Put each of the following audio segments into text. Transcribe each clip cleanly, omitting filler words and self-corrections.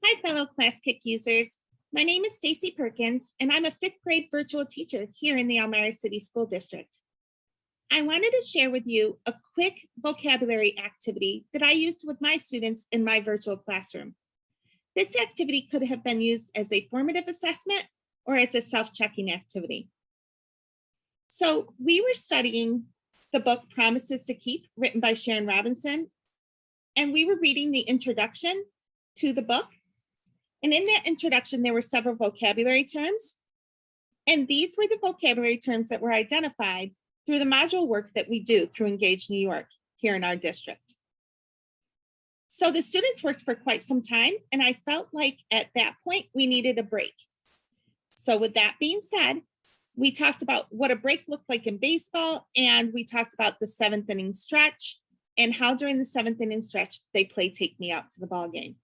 Hi, fellow Classkick users. My name is Stacy Perkins, and I'm a 5th grade virtual teacher here in the Elmira City School District. I wanted to share with you a quick vocabulary activity that I used with my students in my virtual classroom. This activity could have been used as a formative assessment or as a self-checking activity. So we were studying the book Promises to Keep, written by Sharon Robinson, and we were reading the introduction to the book. And in that introduction, there were several vocabulary terms. And these were the vocabulary terms that were identified through the module work that we do through Engage New York here in our district. So the students worked for quite some time, and I felt like at that point we needed a break. So with that being said, we talked about what a break looked like in baseball, and we talked about the 7th inning stretch and how during the 7th inning stretch they play Take Me Out to the Ball Game.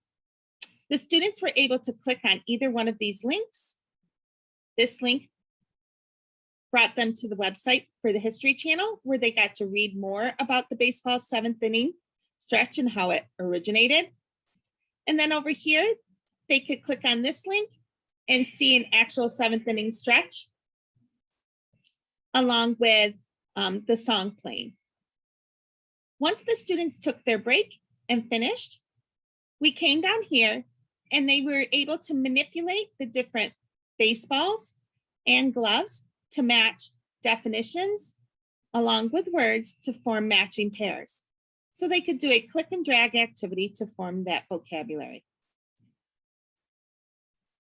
The students were able to click on either one of these links. This link brought them to the website for the History Channel, where they got to read more about the baseball 7th inning stretch and how it originated. And then over here, they could click on this link and see an actual 7th inning stretch along with the song playing. Once the students took their break and finished, we came down here and they were able to manipulate the different baseballs and gloves to match definitions along with words to form matching pairs. So they could do a click and drag activity to form that vocabulary.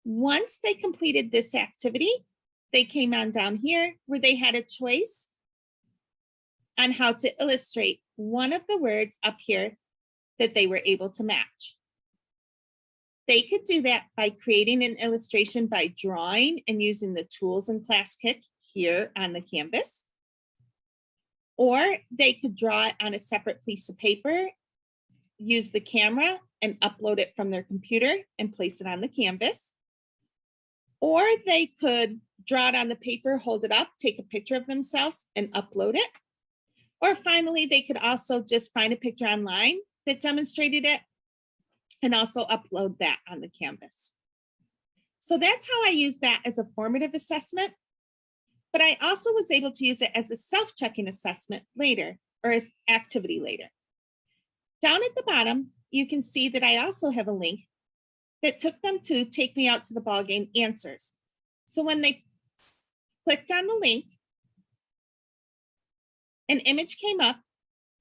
Once they completed this activity, they came on down here where they had a choice on how to illustrate one of the words up here that they were able to match. They could do that by creating an illustration by drawing and using the tools in Classkick here on the canvas. Or they could draw it on a separate piece of paper, use the camera and upload it from their computer and place it on the canvas. Or they could draw it on the paper, hold it up, take a picture of themselves and upload it. Or finally, they could also just find a picture online that demonstrated it and also upload that on the canvas. So that's how I use that as a formative assessment. But I also was able to use it as a self-checking assessment later, or as activity later. Down at the bottom, you can see that I also have a link that took them to Take Me Out to the Ball Game answers. So when they clicked on the link, an image came up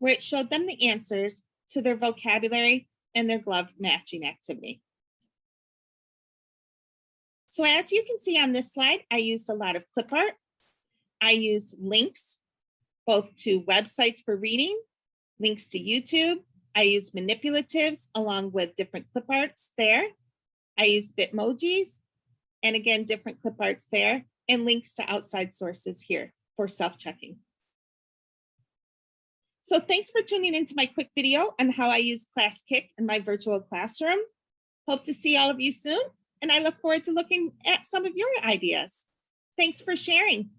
where it showed them the answers to their vocabulary and their glove matching activity. So as you can see on this slide, I used a lot of clip art. I used links, both to websites for reading, links to YouTube. I used manipulatives along with different clip arts there. I used Bitmojis, and again, different clip arts there, and links to outside sources here for self-checking. So thanks for tuning into my quick video on how I use Classkick in my virtual classroom. Hope to see all of you soon, and I look forward to looking at some of your ideas. Thanks for sharing.